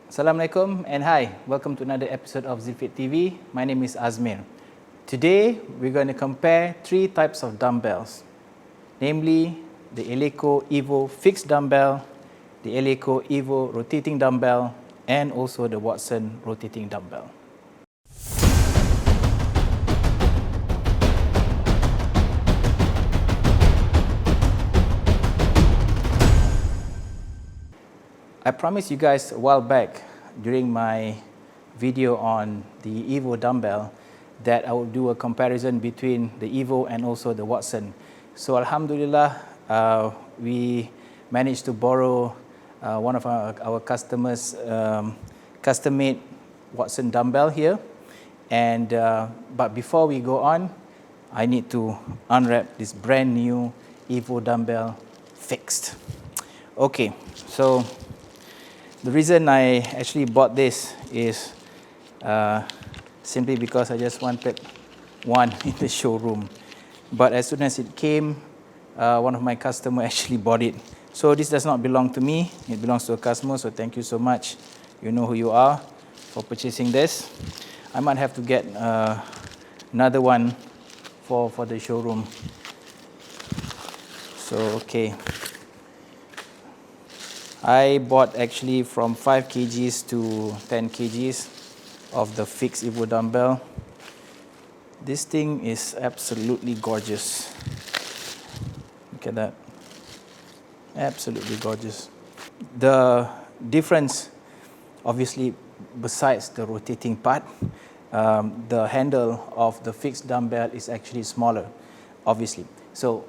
Assalamualaikum and hi, welcome to another episode of Zealfit TV. My name is Azmir. Today we're going to compare three types of dumbbells, namely the Eleiko Evo fixed dumbbell, the Eleiko Evo rotating dumbbell, and also the Watson rotating dumbbell. I promised you guys a while back during my video on the Evo dumbbell that I will do a comparison between the Evo and also the Watson. So Alhamdulillah, we managed to borrow one of our customers' custom-made Watson dumbbell here. And but before we go on, I need to unwrap this brand new Evo dumbbell fixed. Okay, so the reason I actually bought this is simply because I just wanted one in the showroom. But as soon as it came, one of my customers actually bought it. So this does not belong to me, it belongs to a customer, so thank you so much. You know who you are for purchasing this. I might have to get another one for the showroom. So, okay. I bought actually from 5 kgs to 10 kgs of the fixed Evo dumbbell. This thing is absolutely gorgeous. Look at that. Absolutely gorgeous. The difference, obviously, besides the rotating part, the handle of the fixed dumbbell is actually smaller, obviously. So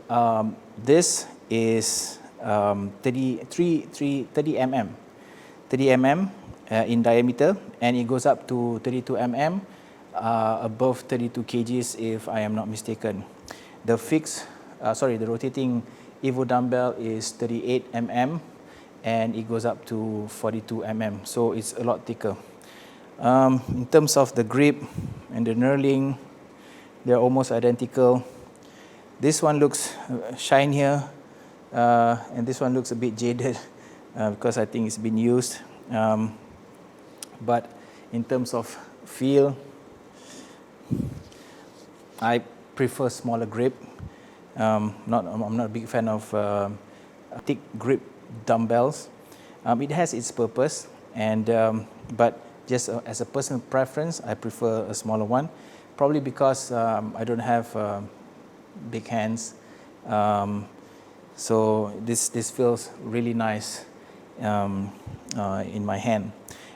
this is 30 mm in diameter, and it goes up to 32 mm above 32 kgs if I am not mistaken. The rotating Evo dumbbell is 38 mm and it goes up to 42 mm, so it's a lot thicker. In terms of the grip and the knurling, they're almost identical. This one looks shinier, and this one looks a bit jaded because I think it's been used. But in terms of feel, I prefer smaller grip. I'm not a big fan of thick grip dumbbells. It has its purpose, and but just as a personal preference, I prefer a smaller one. Probably because I don't have big hands. So this feels really nice in my hand.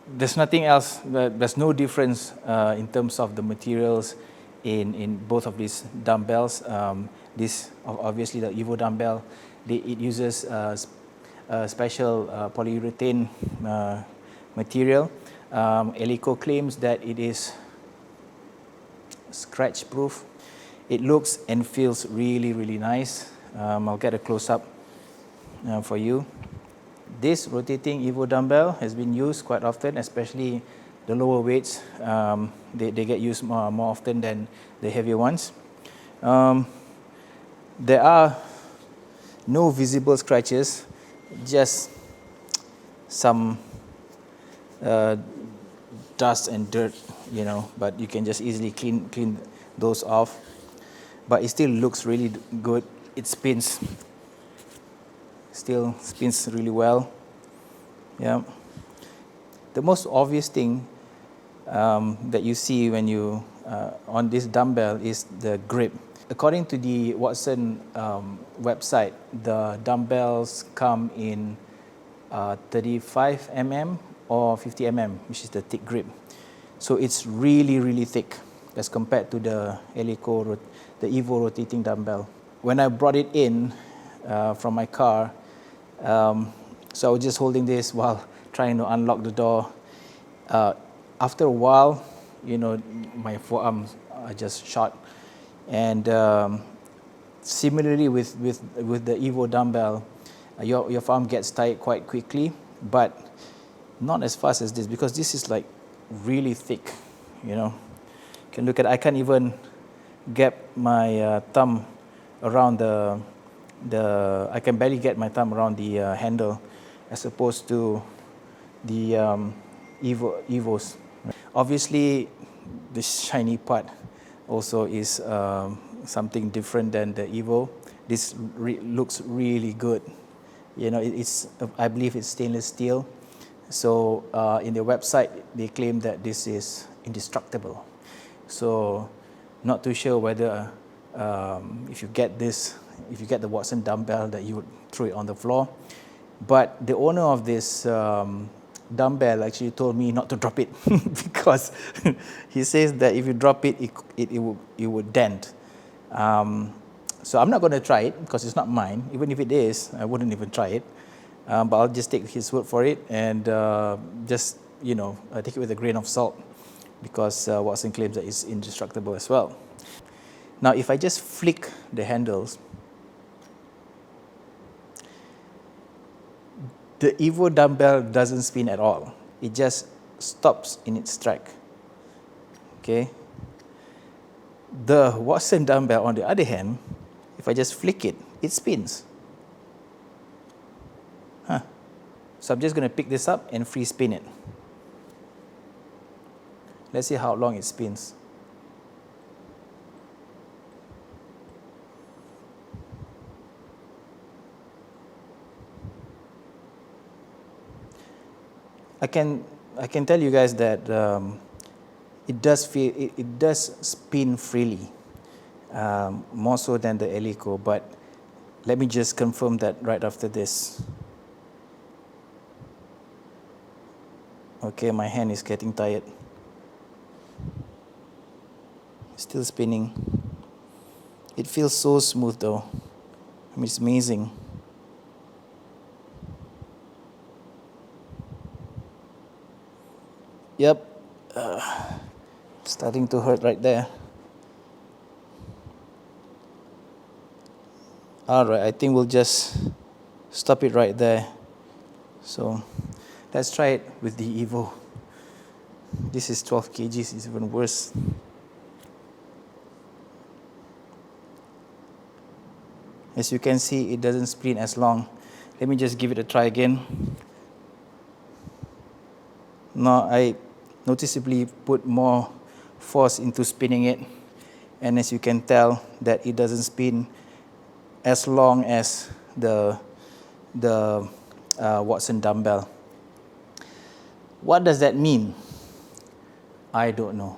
There's nothing else, there's no difference in terms of the materials in both of these dumbbells. This, obviously the Evo dumbbell, it uses special polyurethane material. Eleiko claims that it is scratch proof. It looks and feels really, really nice. I'll get a close-up for you. This rotating Evo dumbbell has been used quite often, especially the lower weights. They get used more often than the heavier ones. There are no visible scratches, just some dust and dirt, you know, but you can just easily clean those off. But it still looks really good. It still spins really well. Yeah. The most obvious thing that you see when you on this dumbbell is the grip. According to the Watson website, the dumbbells come in 35 mm or 50 mm, which is the thick grip. So it's really, really thick as compared to the Eleiko, the Evo rotating dumbbell. When I brought it in from my car, so I was just holding this while trying to unlock the door. After a while, you know, my forearms are just shot. And similarly with the Evo dumbbell, your forearm gets tired quite quickly, but not as fast as this, because this is like really thick, you know. You can look at, I can't even get my thumb around I can barely get my thumb around the handle, as opposed to the Evos. Obviously, the shiny part also is something different than the Evo. This looks really good. You know, I believe it's stainless steel. So in their website, they claim that this is indestructible. So not too sure whether if you get the Watson dumbbell, that you would throw it on the floor. But the owner of this dumbbell actually told me not to drop it because he says that if you drop it, it would dent. So I'm not going to try it because it's not mine. Even if it is, I wouldn't even try it. But I'll just take his word for it and just, take it with a grain of salt, because Watson claims that it's indestructible as well. Now, if I just flick the handles, the Evo dumbbell doesn't spin at all. It just stops in its track. Okay. The Watson dumbbell, on the other hand, if I just flick it, it spins. So I'm just going to pick this up and free spin it. Let's see how long it spins. I can tell you guys that it does spin freely, more so than the Eleiko. But let me just confirm that right after this. Okay, my hand is getting tired. Still spinning. It feels so smooth though. I mean, it's amazing. Yep, starting to hurt right there. All right, I think we'll just stop it right there. So let's try it with the Evo. This is 12 kgs, it's even worse. As you can see, it doesn't spin as long. Let me just give it a try again. Now I noticeably put more force into spinning it, and as you can tell that it doesn't spin as long as the Watson dumbbell. What does that mean? I don't know.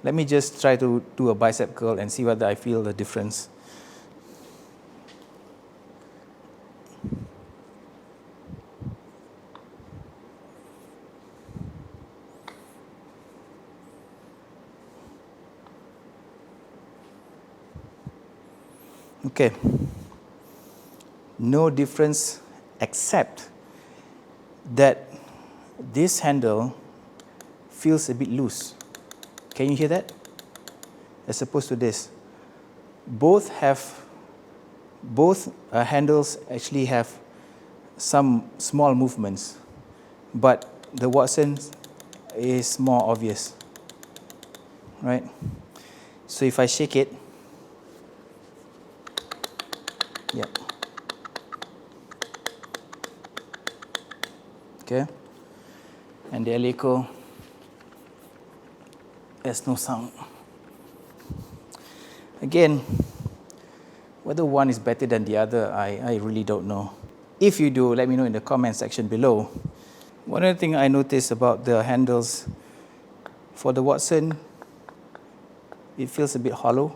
Let me just try to do a bicep curl and see whether I feel the difference. Okay, no difference except that this handle feels a bit loose. Can you hear that? As opposed to this. Both handles actually have some small movements, but the Watson is more obvious, right? So if I shake it, yeah. Okay. And the Eleiko has no sound. Again, whether one is better than the other, I really don't know. If you do, let me know in the comment section below. One other thing I noticed about the handles for the Watson, it feels a bit hollow.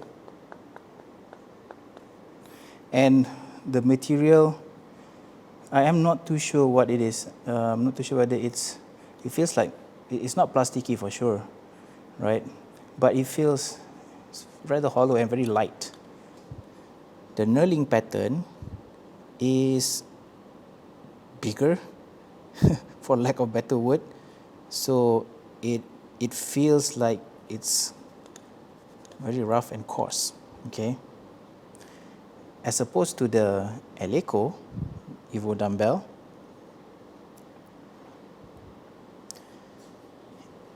And the material, I am not too sure what it is. I'm not too sure whether it feels like, it's not plasticky for sure, right? But it feels rather hollow and very light. The knurling pattern is bigger, for lack of better word. So it feels like it's very rough and coarse, okay? As opposed to the Eleiko Evo Dumbbell,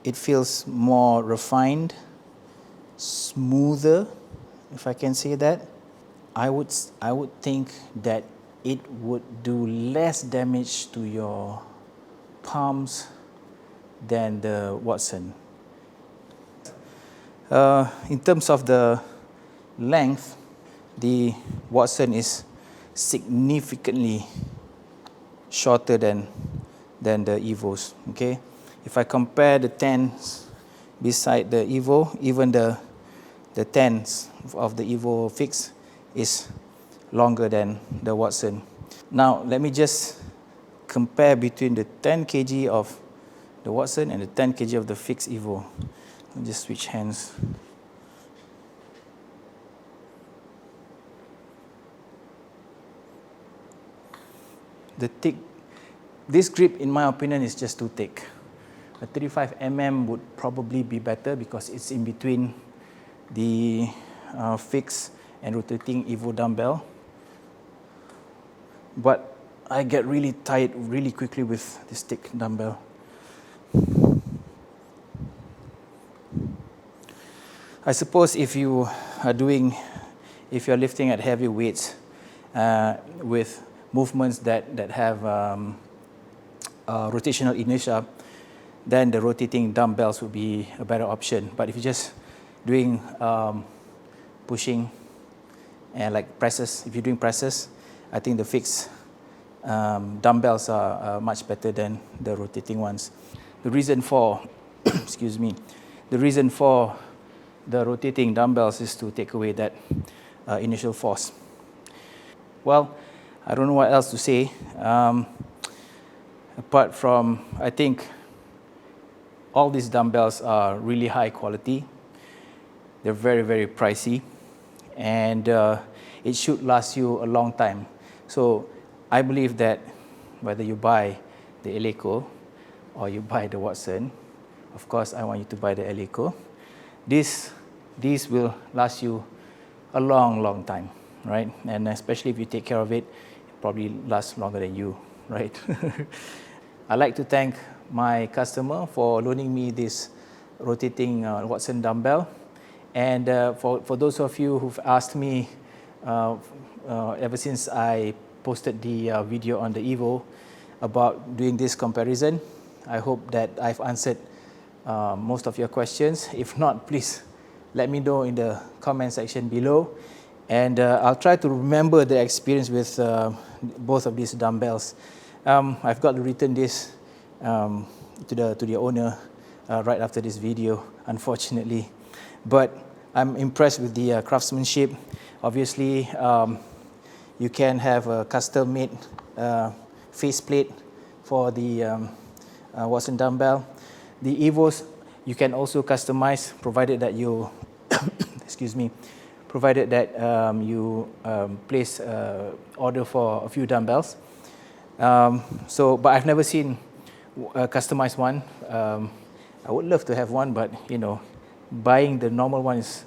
it feels more refined, smoother, if I can say that. I would think that it would do less damage to your palms than the Watson. In terms of the length, the Watson is significantly shorter than the Evos. Okay, if I compare the 10s beside the Evo, even the 10s of the Evo fix is longer than the Watson. Now let me just compare between the 10 kg of the Watson and the 10 kg of the fixed Evo. I'll just switch hands. The thick, this grip in my opinion is just too thick. A 35 mm would probably be better because it's in between the fixed and rotating Evo dumbbell. But I get really tired really quickly with this thick dumbbell. I suppose if you are lifting at heavy weights with movements that have rotational inertia, then the rotating dumbbells would be a better option. But if you're just doing pushing and like presses, if you're doing presses, I think the fixed dumbbells are much better than the rotating ones. The reason for, excuse me, the reason for the rotating dumbbells is to take away that initial force. Well, I don't know what else to say. Apart from, I think all these dumbbells are really high quality. They're very, very pricey, and it should last you a long time. So I believe that whether you buy the Eleiko or you buy the Watson, of course I want you to buy the Eleiko. These will last you a long, long time, right? And especially if you take care of it, it probably lasts longer than you, right? I'd like to thank my customer for loaning me this rotating Watson dumbbell. And for those of you who've asked me ever since I posted the video on the Evo about doing this comparison, I hope that I've answered most of your questions. If not, please let me know in the comment section below, and I'll try to remember the experience with both of these dumbbells. I've got to return this to the owner right after this video, unfortunately, but I'm impressed with the craftsmanship. Obviously, you can have a custom-made faceplate for the Watson dumbbell. The Evos you can also customize, provided that you excuse me, provided that you place order for a few dumbbells. But I've never seen a customized one. I would love to have one, but you know, buying the normal one is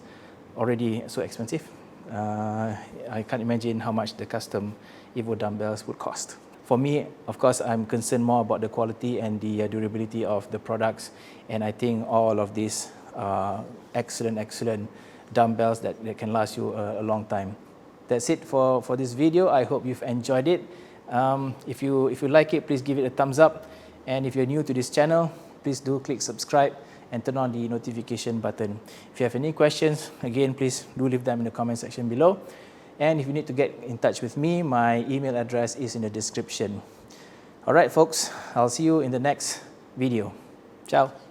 already so expensive. I can't imagine how much the custom Evo dumbbells would cost. For me, of course, I'm concerned more about the quality and the durability of the products, and I think all of these excellent dumbbells that can last you a long time. That's it for this video. I hope you've enjoyed it. If you like it, please give it a thumbs up, and if you're new to this channel, please do click subscribe and turn on the notification button. If you have any questions, again, please do leave them in the comment section below. And if you need to get in touch with me, my email address is in the description. All right, folks, I'll see you in the next video. Ciao.